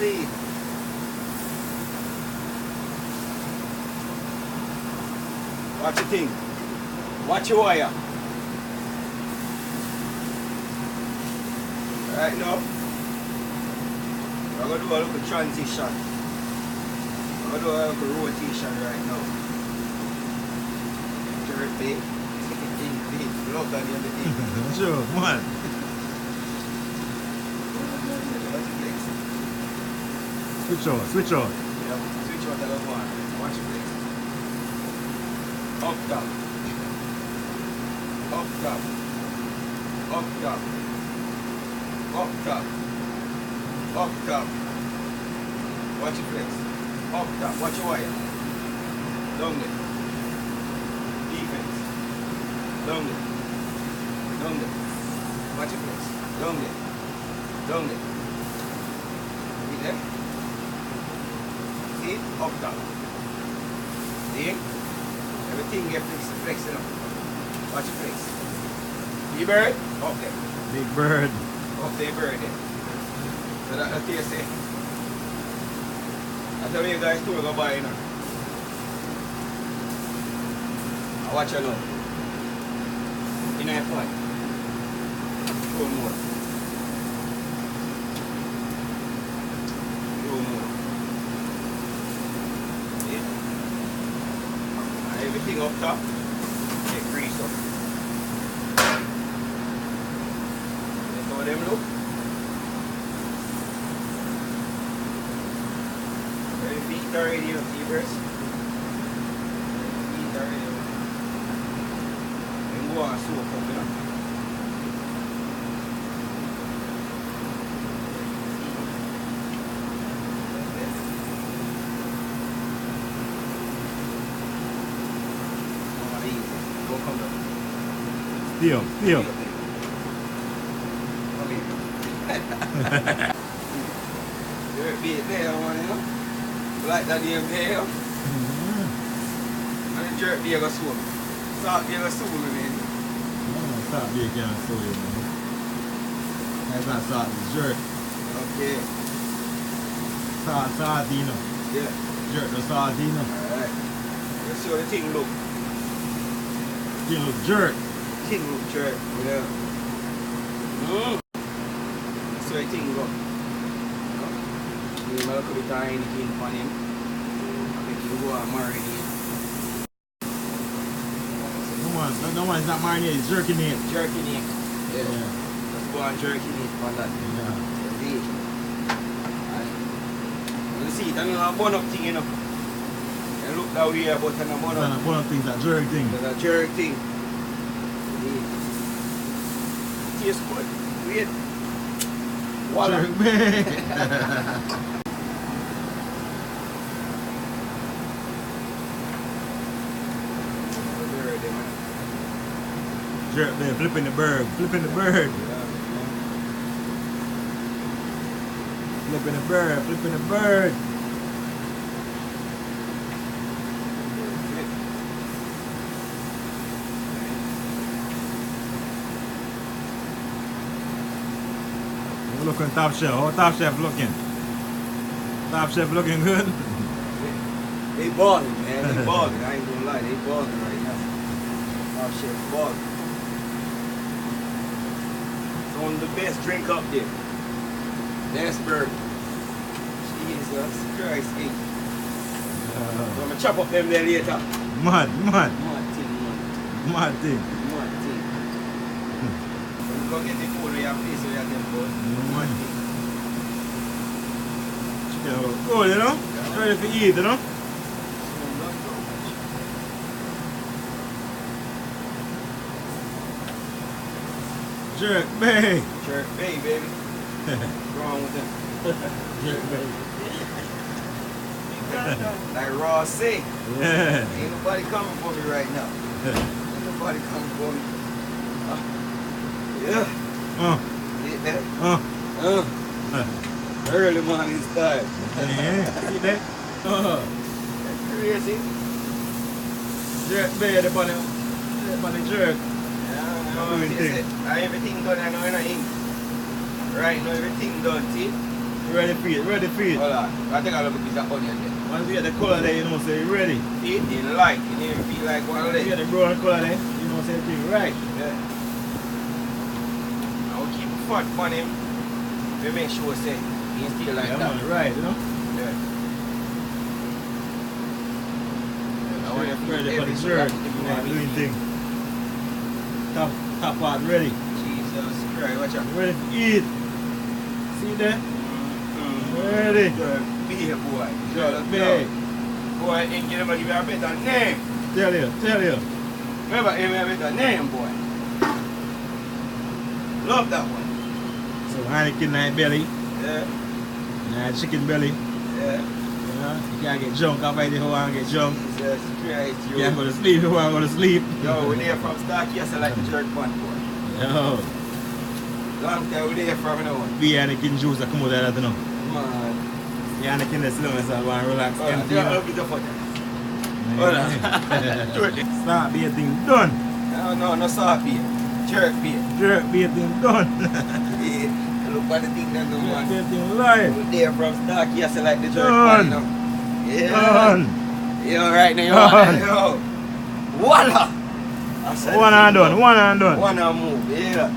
lead. Watch your thing. Watch your wire. Right now, we're going to do a little transition. We're going to do a little rotation right now. Jerk big. Look at the other thing. Sure, man. Switch on, switch on. Yeah, switch on the other one. Watch your legs. Up top. Up top. Up top. Up top. Up top. Watch your flex. Up top. Watch your wire. Down there. Defense. Down there. Down there. Watch your flex. Down there. Down there. See there? See? Up top. See? Everything gets flexing up. Watch your flex. Big bird? Up there. Big bird. Up there, bird there. So that's what you say. That's how you guys do go by, you know. I watch you now. In a point. Two more. Two more. See? And everything up top, get grease up. That's how them look. Feet already, you know, fevers. Feet already. And go on, soak up, you know. Go come down. Still. You're a bit there, man, you know. Like that damn there. And the jerk there go swim. Salt there go swim, man. Salt there can't show you, man. That's not salt, it's jerk. Okay. Sardino. Yeah. Jerk the sardino. Alright. Let's see how the thing look. Thing look jerk. Thing look jerk. Yeah. Let's see how the thing look. You know, could be tying anything on him. I think you go and marinate. No one's not marinated, it's jerking it. Jerking it. Yeah. Let's go and jerking it on that. Yeah. See? You see, it's a bun up thing, you know. You look down here, but it's a bun up. One of the things, that jerk thing. It's a jerk thing. See? Tastes good. Wait. Voila. Jerk, man. Jerk there, flipping the bird. Flipping the bird. Flipping the bird. Flipping the bird. Look on Top Chef. How Top Chef looking? Top Chef looking good? They balling, man. They balling. I ain't gonna lie. They balling right now. Top Chef balling. It's one of the best drink up there. Best burger. Jesus Christ. So I'm gonna chop up them there later. Mad thing. Mad Mad thing. thing. Go get the food where you have place where you have them food. Mad thing. Cool, you know? Yeah. Ready for eat, you know? Jerk Bay. Jerk Bay, baby. What's wrong with them? Jerk Bay. Like Ross say, Yeah. ain't nobody coming for me right now. Ain't nobody coming for me. Yeah. Get that? Early morning start. Yeah. See that? That's crazy. Jerk Bay, the bunny jerk. Everything done, I know in a ink. Right now, everything done, see? Ready for it, ready for it. Hold on. I think I'll look at this onion there. Once you get the color there, you know, say you ready. See, it didn't like. It didn't feel like one Once you leg. get the brown color there, you know, say thing right. Yeah. I'll keep a fat on him. We make sure say he still like Yeah, that. man, right, you know. Yeah. I want to feel Ready for the every jerk. so that Yeah, you doing know thing. Top part ready. Jesus Christ, watch out. Ready to eat. See there? Ready. Big boy. Big. Boy, ain't give him a better name. Tell you. Remember, him a better name, boy. Love that one. So Heineken night belly, Yeah, night chicken belly. yeah. You know, you can't get drunk off of it if you want to get drunk. Jesus Christ, You can't go to sleep if you want to go to sleep. Yo, we're there from Starkey, I like the jerk bun, boy. Yo, Long time we're there from now on. be Heineken juice that come out of that, you know. Man. The Heineken is slow, so I want to relax. Hold on, Empty, yeah, you know. I'll be the fucker. Hold on. Do it. Start beating done. No soft beer. Jerk beer. Jerk beating done. Yeah. Look at the thing that the man. Beating live. We're there from Starkey, I like the jerk Done. bun, you know. Yeah. Done. Yo, right now, Done. yo. Voila! I said One and done, one and done. One and move, yeah.